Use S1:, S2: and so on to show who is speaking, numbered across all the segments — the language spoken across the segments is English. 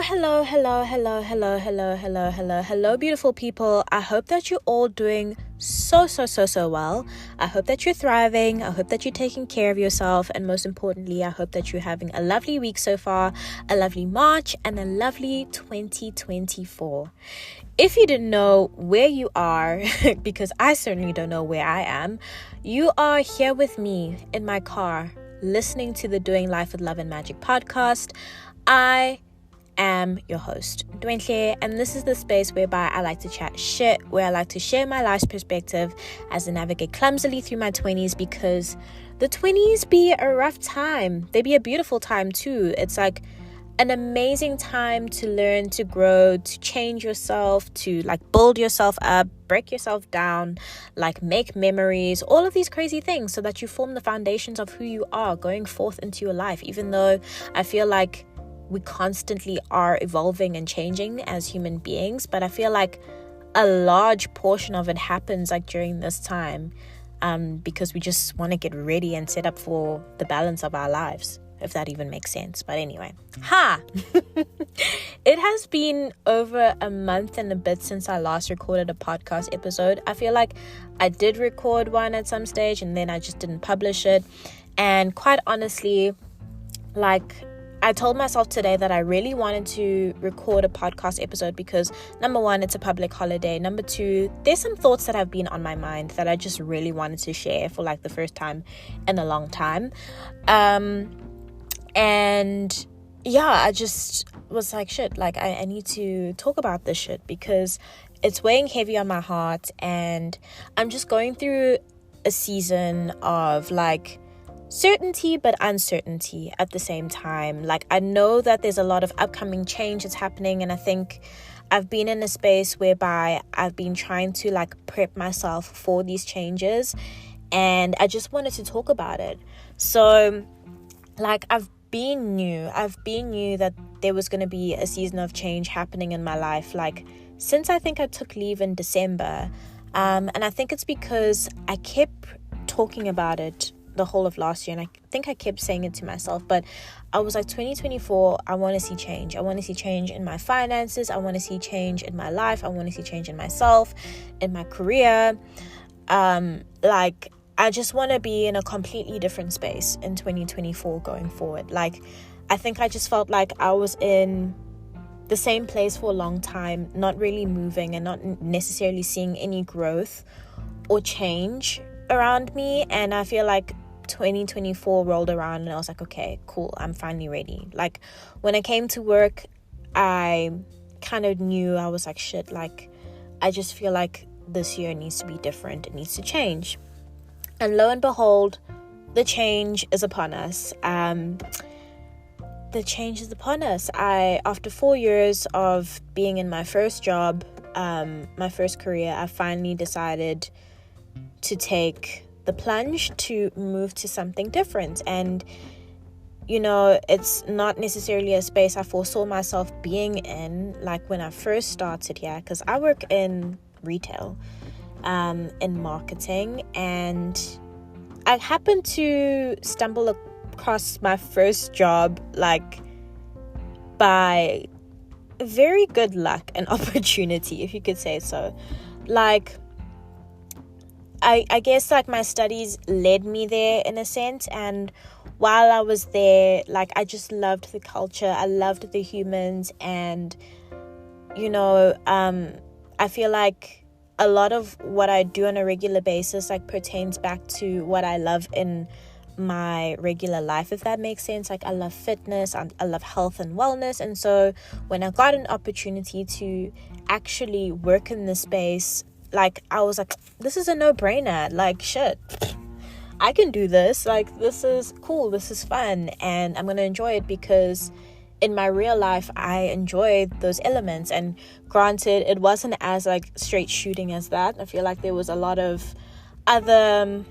S1: Hello, beautiful people. I hope that you're all doing so well. I hope that you're thriving. I hope that you're taking care of yourself. And most importantly, I hope that you're having a lovely week so far, a lovely March, and a lovely 2024. If you didn't know where you are, because I certainly don't know where I am, you are here with me in my car, listening to the Doing Life with Love and Magic podcast. I am your host, Dwayne, and this is the space whereby I like to chat shit, where I like to share my life's perspective as I navigate clumsily through my 20s, because the 20s be a rough time. They be a beautiful time too. It's like an amazing time to learn, to grow, to change yourself, to like build yourself up, break yourself down, like make memories, all of these crazy things so that you form the foundations of who you are going forth into your life. Even though I feel like we constantly are evolving and changing as human beings, but I feel like a large portion of it happens like during this time, because we just want to get ready and set up for the balance of our lives, if that even makes sense. But anyway, it has been over a month and a bit since I last recorded a podcast episode. I feel like I did record one at some stage and then I just didn't publish it. And quite honestly, like, I told myself today that I really wanted to record a podcast episode because, number one, it's a public holiday. Number two, there's some thoughts that have been on my mind that I just really wanted to share for like the first time in a long time. And yeah, I just was like, shit, like I need to talk about this shit because it's weighing heavy on my heart, and I'm just going through a season of like certainty but uncertainty at the same time. Like, I know that there's a lot of upcoming change that's happening, and I think I've been in a space whereby I've been trying to like prep myself for these changes, and I just wanted to talk about it. So like I've been new that there was going to be a season of change happening in my life, like since I think I took leave in December, and I think it's because I kept talking about it the whole of last year, and I think I kept saying it to myself, but I was like, 2024, I want to see change. I want to see change in my finances. I want to see change in my life. I want to see change in myself, in my career. Like, I just want to be in a completely different space in 2024 going forward. Like, I think I just felt like I was in the same place for a long time, not really moving and not necessarily seeing any growth or change around me. And I feel like 2024 rolled around and I was like, okay, cool, I'm finally ready. Like, when I came to work, I kind of knew, I was like, shit, like I just feel like this year needs to be different. It needs to change. And lo and behold, the change is upon us. After 4 years of being in my first job, my first career, I finally decided to take the plunge to move to something different. And you know, it's not necessarily a space I foresaw myself being in, like when I first started here, because I work in retail, in marketing, and I happened to stumble across my first job like by very good luck and opportunity, if you could say so. Like, I guess like my studies led me there in a sense, and while I was there, like I just loved the culture, I loved the humans, and you know, I feel like a lot of what I do on a regular basis like pertains back to what I love in my regular life, if that makes sense. Like, I love fitness, I love health and wellness, and so when I got an opportunity to actually work in this space, like I was like, this is a no-brainer. Like, shit, I can do this. Like, this is cool, this is fun, and I'm gonna enjoy it because in my real life I enjoyed those elements. And granted, it wasn't as like straight shooting as that. I feel like there was a lot of other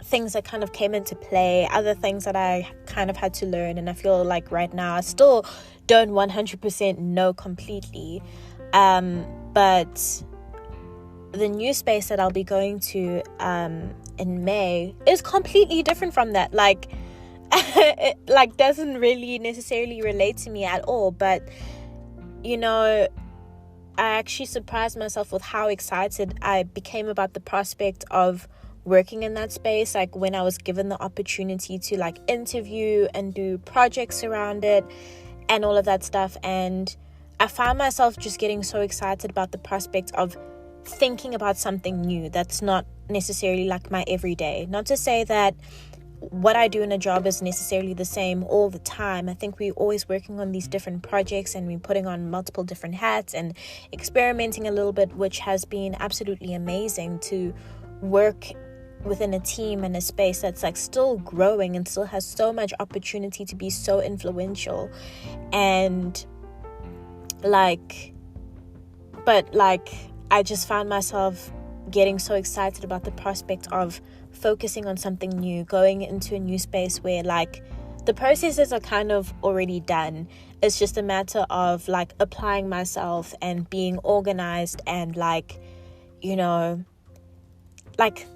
S1: things that kind of came into play, other things that I kind of had to learn, and I feel like right now I still don't 100% know completely, but the new space that I'll be going to in May is completely different from that. Like, it like doesn't really necessarily relate to me at all. But you know, I actually surprised myself with how excited I became about the prospect of working in that space. Like when I was given the opportunity to like interview and do projects around it and all of that stuff, and I found myself just getting so excited about the prospect of thinking about something new that's not necessarily like my everyday. Not to say that what I do in a job is necessarily the same all the time. I think we're always working on these different projects and we're putting on multiple different hats and experimenting a little bit, which has been absolutely amazing to work within a team and a space that's like still growing and still has so much opportunity to be so influential. And like, but like, I just found myself getting so excited about the prospect of focusing on something new, going into a new space where like the processes are kind of already done. It's just a matter of like applying myself and being organized and like, you know, like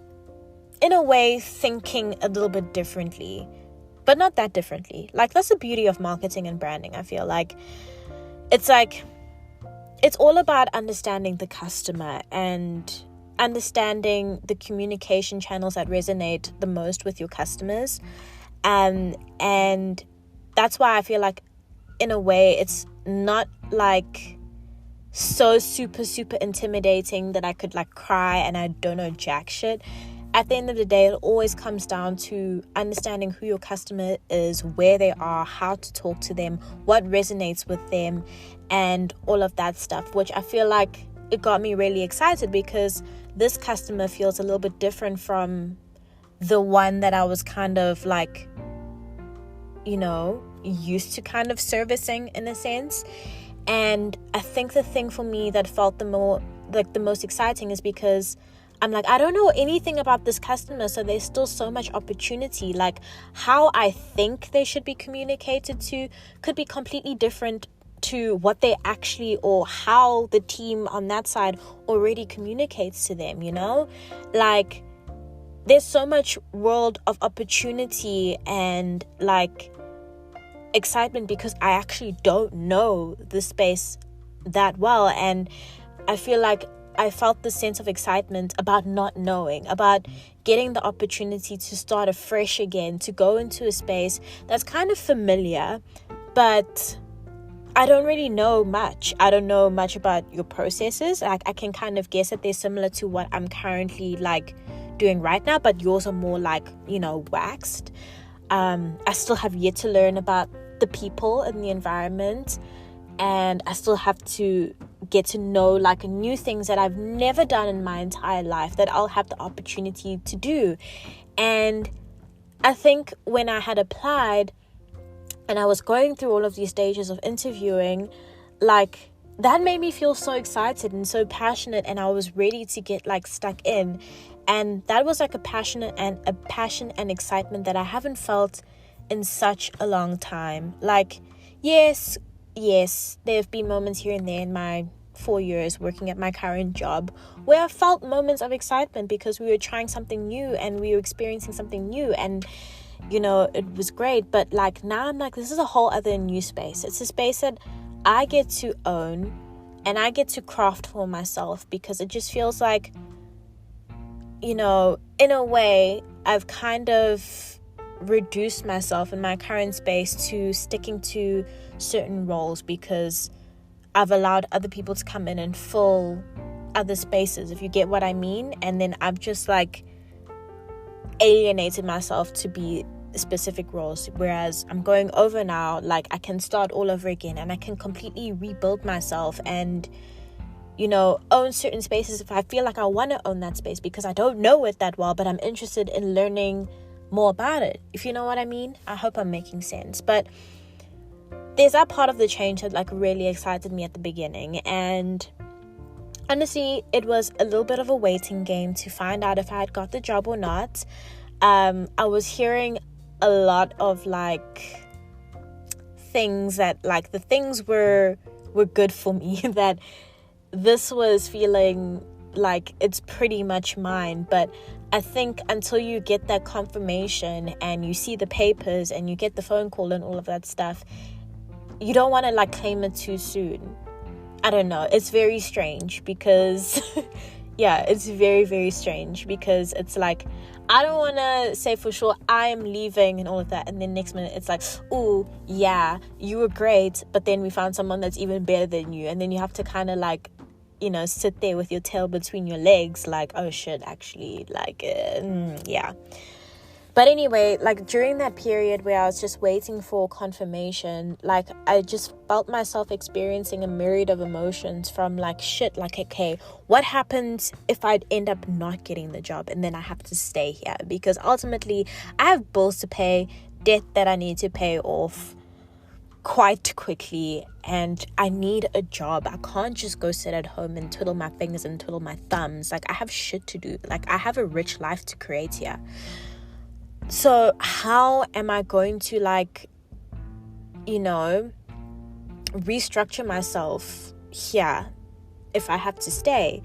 S1: in a way thinking a little bit differently, but not that differently. Like that's the beauty of marketing and branding. I feel like it's all about understanding the customer and understanding the communication channels that resonate the most with your customers. And that's why I feel like in a way it's not like so super intimidating that I could like cry and I don't know jack shit. At the end of the day, it always comes down to understanding who your customer is, where they are, how to talk to them, what resonates with them, and all of that stuff, which I feel like it got me really excited because this customer feels a little bit different from the one that I was kind of like, you know, used to kind of servicing in a sense. And I think the thing for me that felt the most exciting is because I'm like, I don't know anything about this customer, so there's still so much opportunity. Like how I think they should be communicated to could be completely different to what they actually, or how the team on that side already communicates to them, you know? Like there's so much world of opportunity and like excitement because I actually don't know the space that well. And I feel like I felt this sense of excitement about not knowing, about getting the opportunity to start afresh again, to go into a space that's kind of familiar, but I don't really know much. I don't know much about your processes. Like I can kind of guess that they're similar to what I'm currently like doing right now, but yours are more like, you know, waxed. I still have yet to learn about the people and the environment, and I still have to get to know like new things that I've never done in my entire life that I'll have the opportunity to do. And I think when I had applied and I was going through all of these stages of interviewing, like that made me feel so excited and so passionate, and I was ready to get like stuck in. And that was like a passion and excitement that I haven't felt in such a long time. Like yes, there have been moments here and there in my 4 years working at my current job where I felt moments of excitement because we were trying something new and we were experiencing something new, and you know, it was great. But like now I'm like, this is a whole other new space. It's a space that I get to own and I get to craft for myself, because it just feels like, you know, in a way I've kind of reduced myself in my current space to sticking to certain roles because I've allowed other people to come in and fill other spaces, if you get what I mean. And then I've just like alienated myself to be specific roles, whereas I'm going over now, like I can start all over again and I can completely rebuild myself and, you know, own certain spaces if I feel like I want to own that space, because I don't know it that well, but I'm interested in learning more about it, if you know what I mean. I hope I'm making sense. But there's that part of the change that like really excited me at the beginning, and honestly it was a little bit of a waiting game to find out if I had got the job or not. I was hearing a lot of like things that like the things were good for me that this was feeling like it's pretty much mine. But I think until you get that confirmation and you see the papers and you get the phone call and all of that stuff, you don't want to like claim it too soon. I don't know. It's very strange because yeah, it's very, very strange because it's like, I don't want to say for sure I am leaving and all of that. And then next minute it's like, oh, yeah, you were great. But then we found someone that's even better than you. And then you have to kind of like, you know, sit there with your tail between your legs like, oh shit, actually, like, yeah. But anyway, like during that period where I was just waiting for confirmation, like I just felt myself experiencing a myriad of emotions from like, shit, like, okay, what happens if I'd end up not getting the job and then I have to stay here? Because ultimately I have bills to pay, debt that I need to pay off quite quickly, and I need a job. I can't just go sit at home and twiddle my fingers and twiddle my thumbs. Like I have shit to do. Like I have a rich life to create here. So how am I going to like, you know, restructure myself here if I have to stay?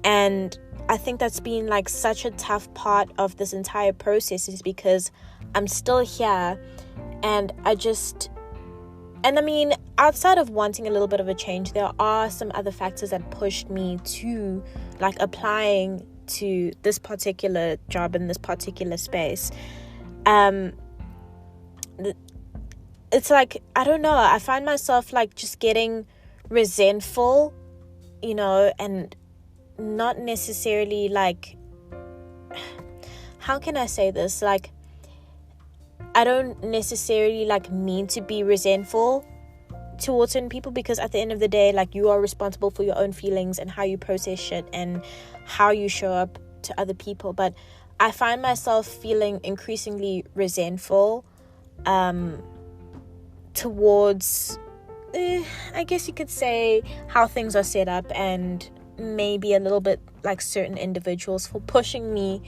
S1: And I think that's been like such a tough part of this entire process, is because I'm still here, and I mean, outside of wanting a little bit of a change, there are some other factors that pushed me to like applying to this particular job in this particular space. It's like, I don't know, I find myself like just getting resentful, you know, and not necessarily like, how can I say this? Like, I don't necessarily like mean to be resentful towards certain people, because at the end of the day, like, you are responsible for your own feelings and how you process shit and how you show up to other people. But I find myself feeling increasingly resentful towards I guess you could say how things are set up, and maybe a little bit like certain individuals for pushing me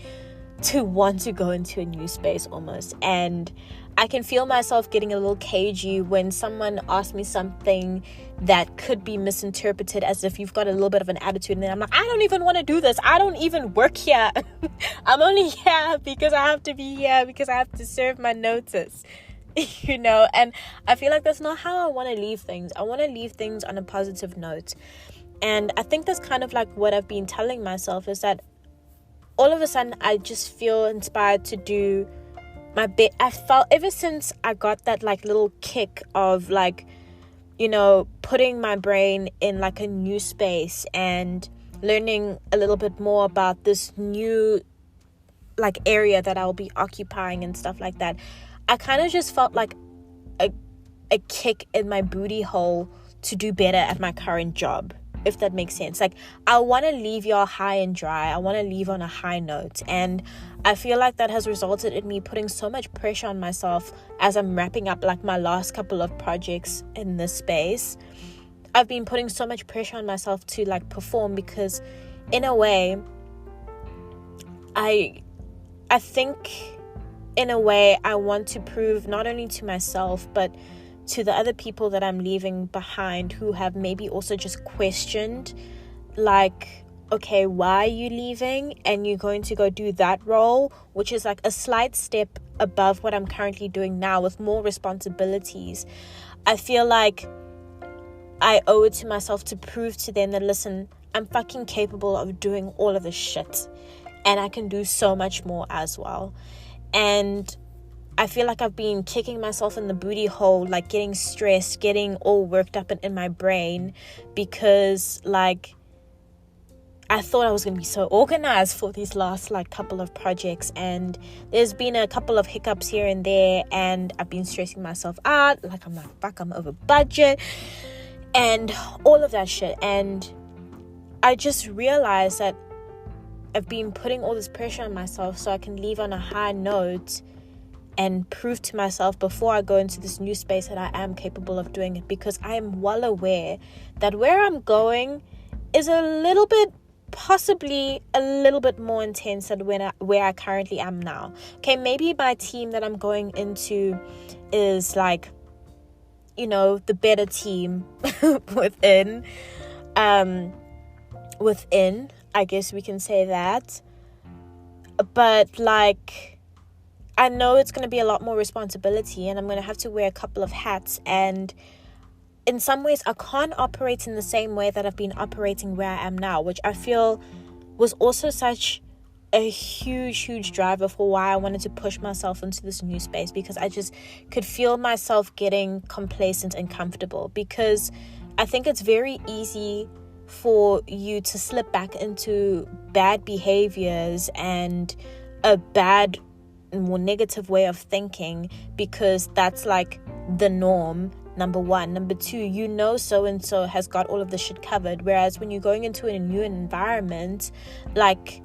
S1: to want to go into a new space almost. And I can feel myself getting a little cagey when someone asks me something that could be misinterpreted as if you've got a little bit of an attitude, and then I'm like, I don't even want to do this. I don't even work here. I'm only here because I have to be here, because I have to serve my notice, you know. And I feel like that's not how I want to leave things. I want to leave things on a positive note. And I think that's kind of like what I've been telling myself, is that all of a sudden I just feel inspired to do my bit. I felt ever since I got that like little kick of like, you know, putting my brain in like a new space and learning a little bit more about this new like area that I'll be occupying and stuff like that. I kind of just felt like a kick in my booty hole to do better at my current job, if that makes sense. Like, I want to leave y'all high and dry. I want to leave on a high note. And I feel like that has resulted in me putting so much pressure on myself as I'm wrapping up like my last couple of projects in this space. I've been putting so much pressure on myself to like perform, because in a way, I think in a way I want to prove not only to myself but to the other people that I'm leaving behind, who have maybe also just questioned like, okay, why are you leaving? And you're going to go do that role, which is like a slight step above what I'm currently doing now with more responsibilities. I feel like I owe it to myself to prove to them that, listen, I'm fucking capable of doing all of this shit, and I can do so much more as well. And I feel like I've been kicking myself in the booty hole, like getting stressed, getting all worked up in my brain, because like I thought I was going to be so organized for these last like couple of projects, and there's been a couple of hiccups here and there, and I've been stressing myself out. Like, I'm like, fuck, I'm over budget and all of that shit. And I just realized that I've been putting all this pressure on myself so I can leave on a high note and prove to myself before I go into this new space that I am capable of doing it, because I am well aware that where I'm going is a little bit, possibly a little bit more intense than where I currently am now. Okay, maybe my team that I'm going into is like, you know, the better team within I guess we can say that. But like, I know it's going to be a lot more responsibility, and I'm going to have to wear a couple of hats, and in some ways I can't operate in the same way that I've been operating where I am now, which I feel was also such a huge driver for why I wanted to push myself into this new space, because I just could feel myself getting complacent and comfortable. Because I think it's very easy for you to slip back into bad behaviors and a bad, more negative way of thinking, because that's like the norm. Number one. Number two, so and so has got all of the shit covered. Whereas when you're going into a new environment, like,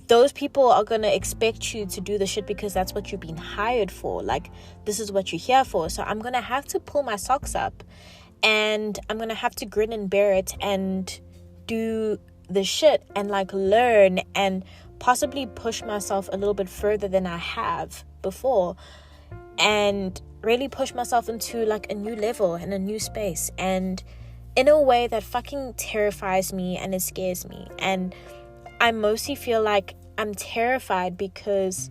S1: those people are going to expect you to do the shit because that's what you've been hired for. Like, this is what you're here for. So I'm going to have to pull my socks up, and I'm going to have to grin and bear it and do the shit and like learn and possibly push myself a little bit further than I have before, and really push myself into like a new level and a new space, and in a way that fucking terrifies me and it scares me. And I mostly feel like I'm terrified because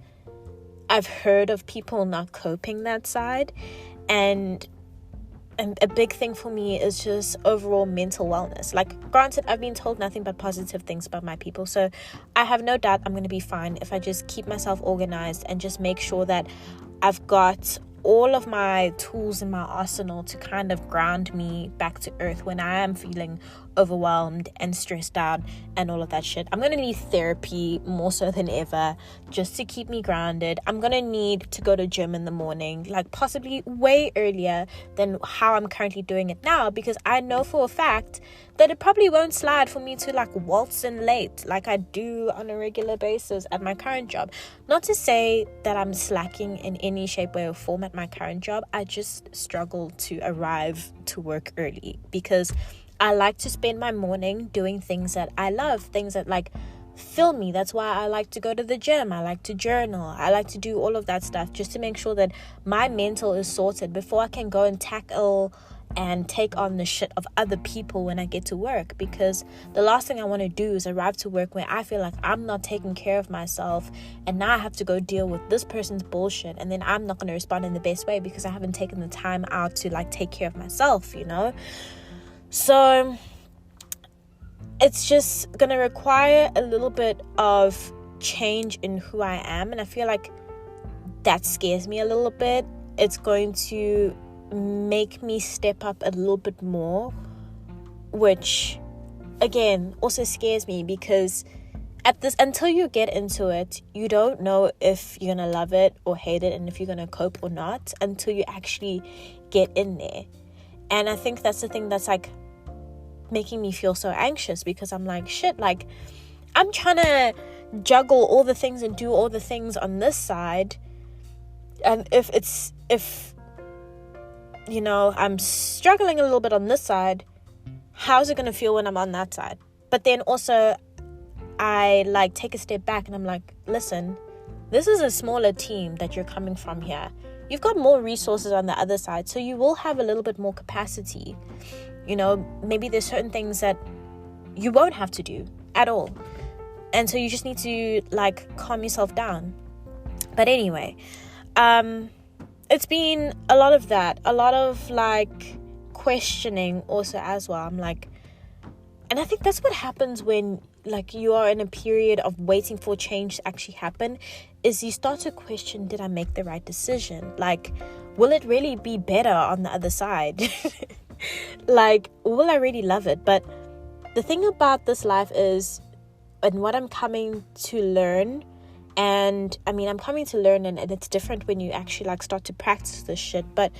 S1: I've heard of people not coping that side, and a big thing for me is just overall mental wellness. Like, granted, I've been told nothing but positive things about my people, so I have no doubt I'm going to be fine if I just keep myself organized and just make sure that I've got all of my tools in my arsenal to kind of ground me back to earth when I am feeling overwhelmed and stressed out and all of that shit. I'm going to need therapy more so than ever just to keep me grounded. I'm going to need to go to gym in the morning, like possibly way earlier than how I'm currently doing it now, because I know for a fact that it probably won't slide for me to like waltz in late like I do on a regular basis at my current job. Not to say that I'm slacking in any shape, way or form at my current job. I just struggle to arrive to work early because I like to spend my morning doing things that I love, things that like fill me. That's why I like to go to the gym. I like to journal. I like to do all of that stuff just to make sure that my mental is sorted before I can go and tackle and take on the shit of other people when I get to work. Because the last thing I want to do is arrive to work where I feel like I'm not taking care of myself, and now I have to go deal with this person's bullshit, and then I'm not going to respond in the best way because I haven't taken the time out to like take care of myself, you know. So it's just going to require a little bit of change in who I am, and I feel like that scares me a little bit. It's going to make me step up a little bit more, which again also scares me, because until you get into it, you don't know if you're gonna love it or hate it, and if you're gonna cope or not until you actually get in there. And I think that's the thing that's like making me feel so anxious, because I'm like, shit, like I'm trying to juggle all the things and do all the things on this side, and if you know, I'm struggling a little bit on this side, how's it going to feel when I'm on that side? But then also, I like take a step back and I'm like, listen, this is a smaller team that you're coming from here. You've got more resources on the other side, so you will have a little bit more capacity. You know, maybe there's certain things that you won't have to do at all. And so you just need to like calm yourself down. But anyway, it's been a lot of that, a lot of like questioning also as well. I'm like, and I think that's what happens when like you are in a period of waiting for change to actually happen, is you start to question, did I make the right decision? Like, will it really be better on the other side? Like, will I really love it? But the thing about this life is, and what I'm coming to learn, and I mean, I'm coming to learn, and it's different when you actually like start to practice this shit, but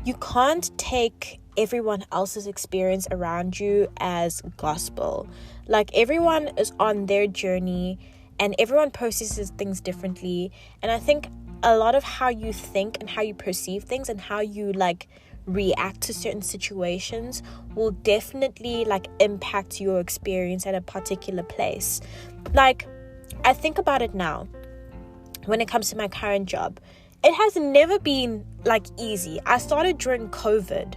S1: you can't take everyone else's experience around you as gospel. Like, everyone is on their journey and everyone processes things differently. And I think a lot of how you think and how you perceive things and how you like react to certain situations will definitely like impact your experience at a particular place. Like, I think about it now when it comes to my current job. It has never been like easy. I started during COVID,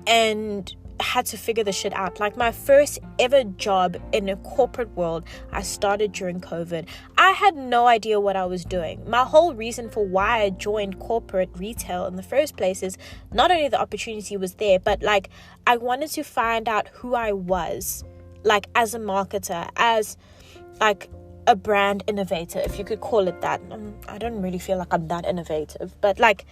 S1: and had to figure the shit out. Like, my first ever job in a corporate world, I started during COVID. I had no idea what I was doing. My whole reason for why I joined corporate retail in the first place is not only the opportunity was there, but like, I wanted to find out who I was, like, as a marketer, as like a brand innovator, if you could call it that. I don't really feel like I'm that innovative, but like,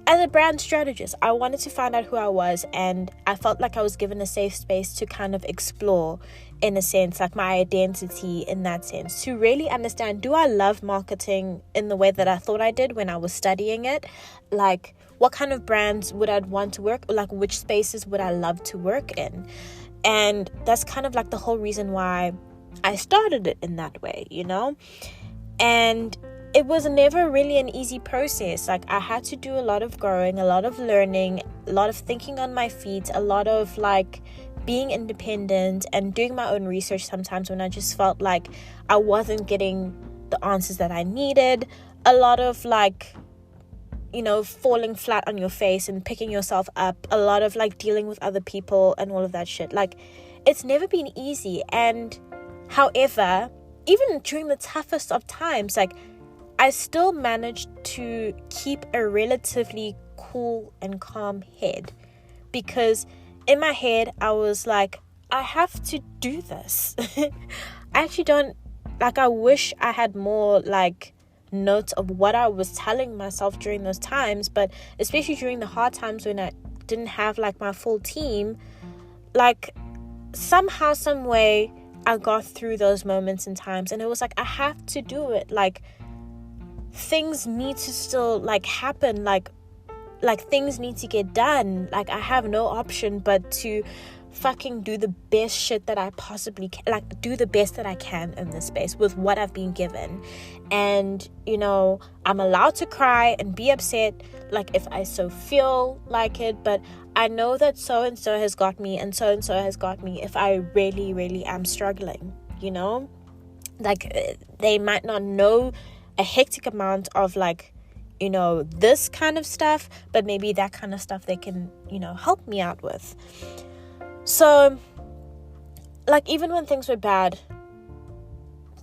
S1: as a brand strategist, I wanted to find out who I was, and I felt like I was given a safe space to kind of explore, in a sense, like my identity in that sense, to really understand, do I love marketing in the way that I thought I did when I was studying it? Like, what kind of brands would I want to work, like which spaces would I love to work in? And that's kind of like the whole reason why I started it in that way, you know? And it was never really an easy process. Like, I had to do a lot of growing, a lot of learning, a lot of thinking on my feet, a lot of like being independent and doing my own research sometimes when I just felt like I wasn't getting the answers that I needed. A lot of like, you know, falling flat on your face and picking yourself up. A lot of like dealing with other people and all of that shit. Like, it's never been easy. And however, even during the toughest of times, like, I still managed to keep a relatively cool and calm head, because in my head, I was like, I have to do this. I actually don't, like, I wish I had more, like, notes of what I was telling myself during those times, but especially during the hard times when I didn't have, like, my full team, like, somehow, some way, I got through those moments and times, and it was like, I have to do it, like, things need to still like happen, like things need to get done. Like, I have no option but to fucking do the best shit that I possibly can, like do the best that I can in this space with what I've been given. And, you know, I'm allowed to cry and be upset, like, if I so feel like it, but I know that so and so has got me and so has got me if I really, really am struggling, you know? Like, they might not know a hectic amount of, like, you know, this kind of stuff, but maybe that kind of stuff they can, you know, help me out with. So, like, even when things were bad,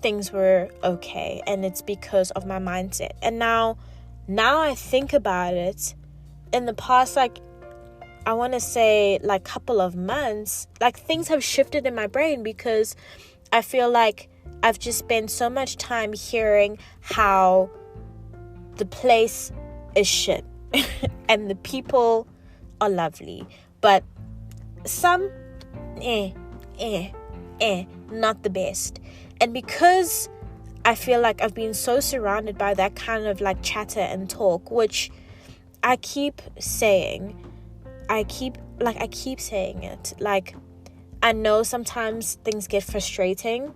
S1: things were okay, and it's because of my mindset. And now I think about it, in the past, like, I want to say, like, couple of months, like, things have shifted in my brain, because I feel like I've just spent so much time hearing how the place is shit and the people are lovely, but some not the best. And because I feel like I've been so surrounded by that kind of like chatter and talk, which I keep saying, I keep saying it, like, I know sometimes things get frustrating,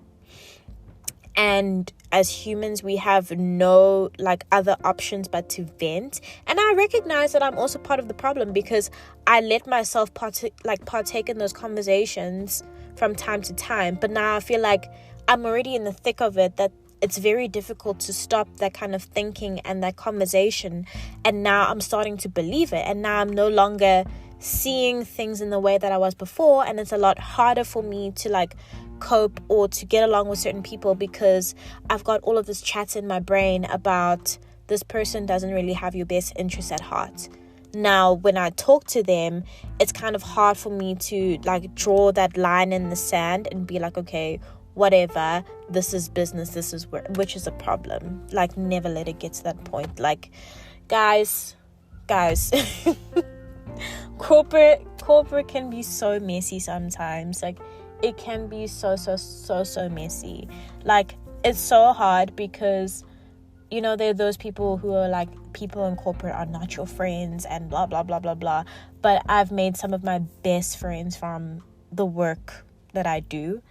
S1: and as humans, we have no, like, other options but to vent. And I recognize that I'm also part of the problem, because I let myself partake in those conversations from time to time. But now I feel like I'm already in the thick of it, that it's very difficult to stop that kind of thinking and that conversation. And now I'm starting to believe it. And now I'm no longer seeing things in the way that I was before. And it's a lot harder for me to, like, cope or to get along with certain people, because I've got all of this chat in my brain about this person doesn't really have your best interests at heart. Now, when I talk to them, it's kind of hard for me to, like, draw that line in the sand and be like, okay, whatever, this is business, this is work, which is a problem. Like, never let it get to that point. Like, guys, corporate can be so messy sometimes. Like, it can be so messy. Like, it's so hard, because, you know, there are those people who are like, people in corporate are not your friends and blah blah blah blah blah. But I've made some of my best friends from the work that I do.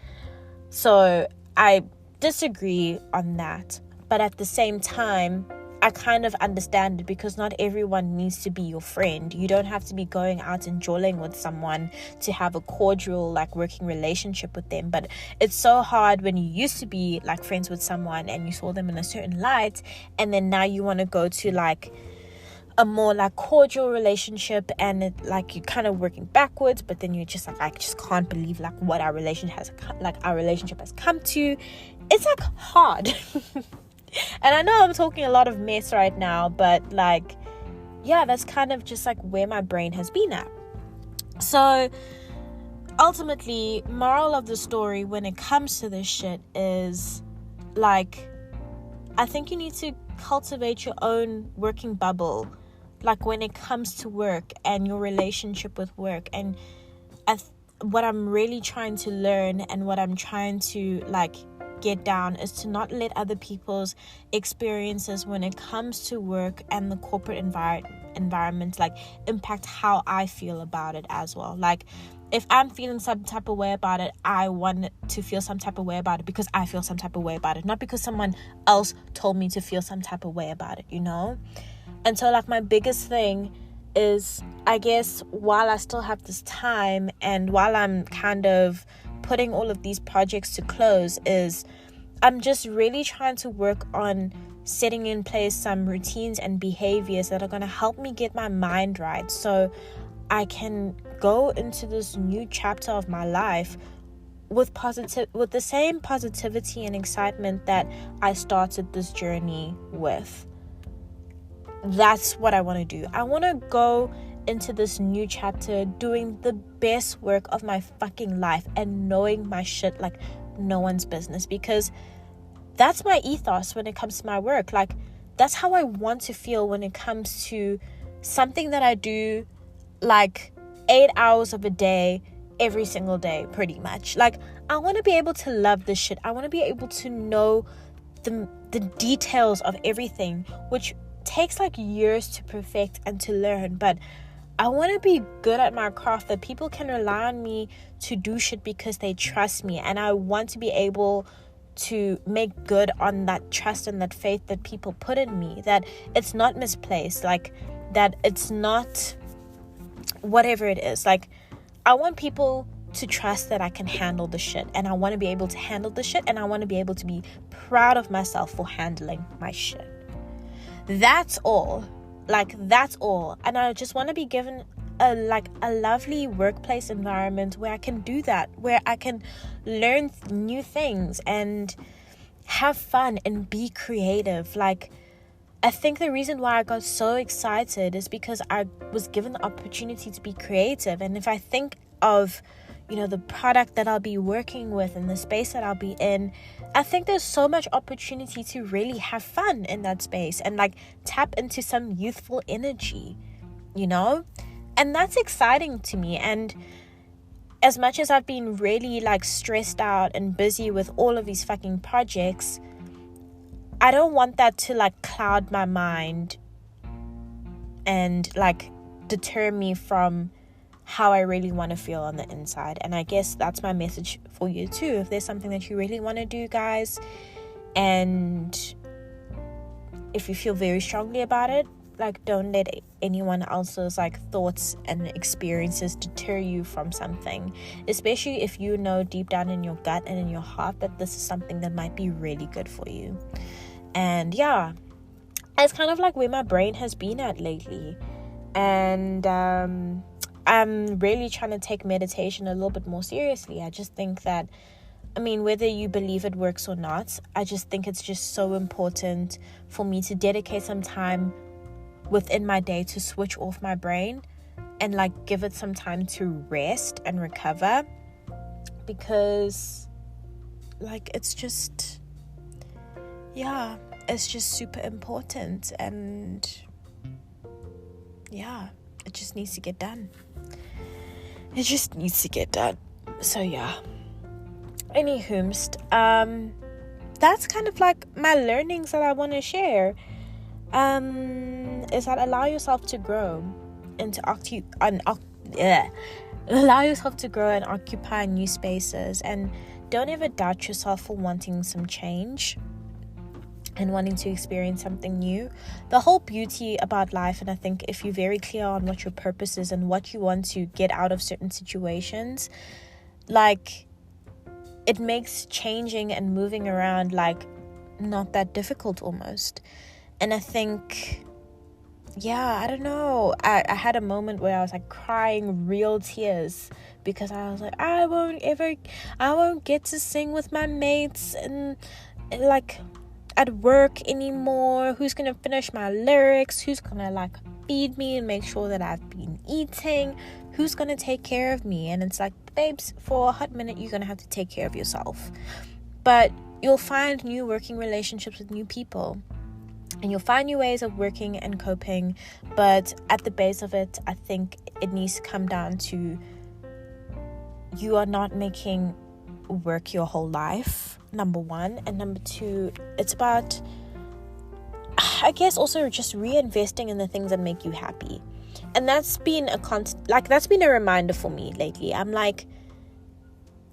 S1: So I disagree on that, but at the same time, I kind of understand it, because not everyone needs to be your friend. You don't have to be going out and jawing with someone to have a cordial, like, working relationship with them. But it's so hard when you used to be, like, friends with someone and you saw them in a certain light, and then now you want to go to, like, a more like cordial relationship, and it, like, you're kind of working backwards, but then you're just like, I just can't believe like what our relationship has come to. It's like hard. And I know I'm talking a lot of mess right now, but like, yeah, that's kind of just like where my brain has been at. So ultimately, moral of the story when it comes to this shit is like, I think you need to cultivate your own working bubble, like when it comes to work and your relationship with work. And what I'm really trying to learn and what I'm trying to like get down is to not let other people's experiences when it comes to work and the corporate environment like impact how I feel about it as well. Like, if I'm feeling some type of way about it, I want to feel some type of way about it because I feel some type of way about it, not because someone else told me to feel some type of way about it, you know? And so like my biggest thing is, I guess, while I still have this time and while I'm kind of putting all of these projects to close, is I'm just really trying to work on setting in place some routines and behaviors that are going to help me get my mind right, so I can go into this new chapter of my life with the same positivity and excitement that I started this journey with. That's what I want to do. I want to go into this new chapter doing the best work of my fucking life and knowing my shit like no one's business, because that's my ethos when it comes to my work. Like, that's how I want to feel when it comes to something that I do like 8 hours of a day, every single day, pretty much. Like, I want to be able to love this shit. I want to be able to know the details of everything, which takes like years to perfect and to learn. But I want to be good at my craft, that people can rely on me to do shit because they trust me. And I want to be able to make good on that trust and that faith that people put in me, that it's not misplaced, like that it's not whatever it is. Like, I want people to trust that I can handle the shit, and I want to be able to handle the shit, and I want to be able to be proud of myself for handling my shit. That's all. Like, that's all. And I just want to be given a lovely workplace environment where I can do that, where I can learn new things and have fun and be creative. Like, I think the reason why I got so excited is because I was given the opportunity to be creative. And if I think of, you know, the product that I'll be working with and the space that I'll be in, I think there's so much opportunity to really have fun in that space and like tap into some youthful energy, you know? And that's exciting to me. And as much as I've been really like stressed out and busy with all of these fucking projects, I don't want that to like cloud my mind and like deter me from how I really want to feel on the inside. And I guess that's my message for you too. If there's something that you really want to do, guys, and if you feel very strongly about it, like, don't let anyone else's like thoughts and experiences deter you from something, especially if you know deep down in your gut and in your heart that this is something that might be really good for you. And yeah, it's kind of like where my brain has been at lately. And I'm really trying to take meditation a little bit more seriously. I just think that, I mean, whether you believe it works or not, I just think it's just so important for me to dedicate some time within my day to switch off my brain and like give it some time to rest and recover, because like it's just super important. And yeah, it just needs to get done. So yeah, anywho, that's kind of like my learnings that I want to share. Is that allow yourself to grow and allow yourself to grow and occupy new spaces, and don't ever doubt yourself for wanting some change and wanting to experience something new. The whole beauty about life, and I think if you're very clear on what your purpose is and what you want to get out of certain situations, like, it makes changing and moving around like not that difficult almost. And I think yeah, I don't know. I had a moment where I was like crying real tears because I was like, I won't get to sing with my mates and like at work anymore. Who's gonna finish my lyrics? Who's gonna like feed me and make sure that I've been eating? Who's gonna take care of me? And it's like, babes, for a hot minute you're gonna have to take care of yourself. But you'll find new working relationships with new people. And you'll find new ways of working and coping. But at the base of it, I think it needs to come down to you are not making work your whole life, number one. And number two, it's about, I guess, also just reinvesting in the things that make you happy. And that's been that's been a reminder for me lately. I'm like,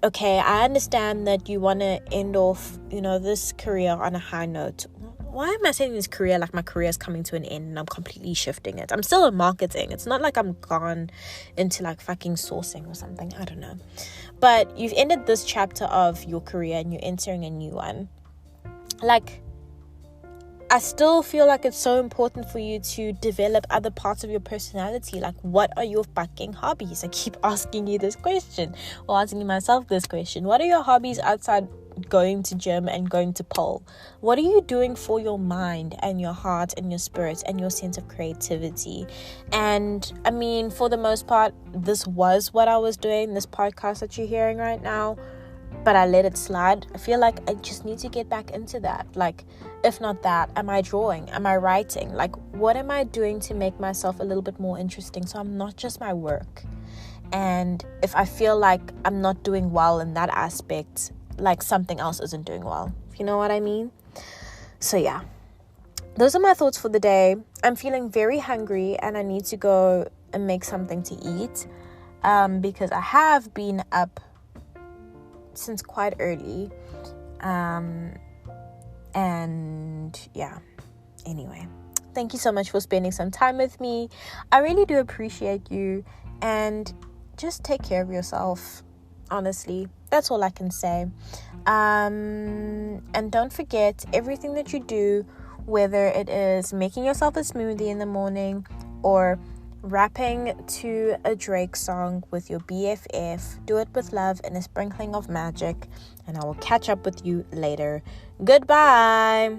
S1: okay, I understand that you want to end off, this career on a high note. Why am I saying this career like my career is coming to an end and I'm completely shifting it? I'm still in marketing. It's not like I'm gone into like fucking sourcing or something. I don't know. But you've ended this chapter of your career and you're entering a new one. Like, I still feel like it's so important for you to develop other parts of your personality. Like, what are your fucking hobbies? I keep asking you this question, or asking myself this question. What are your hobbies outside going to gym and going to pole? What are you doing for your mind and your heart and your spirit and your sense of creativity? And I mean, for the most part, this was what I was doing, this podcast that you're hearing right now, but I let it slide. I feel like I just need to get back into that. Like, if not that, am I drawing? Am I writing? Like, what am I doing to make myself a little bit more interesting so I'm not just my work? And if I feel like I'm not doing well in that aspect, like something else isn't doing well. You know what I mean? So yeah, those are my thoughts for the day. I'm feeling very hungry and I need to go and make something to eat because I have been up since quite early. And yeah, anyway, thank you so much for spending some time with me. I really do appreciate you, and just take care of yourself. Honestly, that's all I can say. And don't forget, everything that you do, whether it is making yourself a smoothie in the morning or rapping to a Drake song with your BFF, do it with love and a sprinkling of magic. And I will catch up with you later. Goodbye.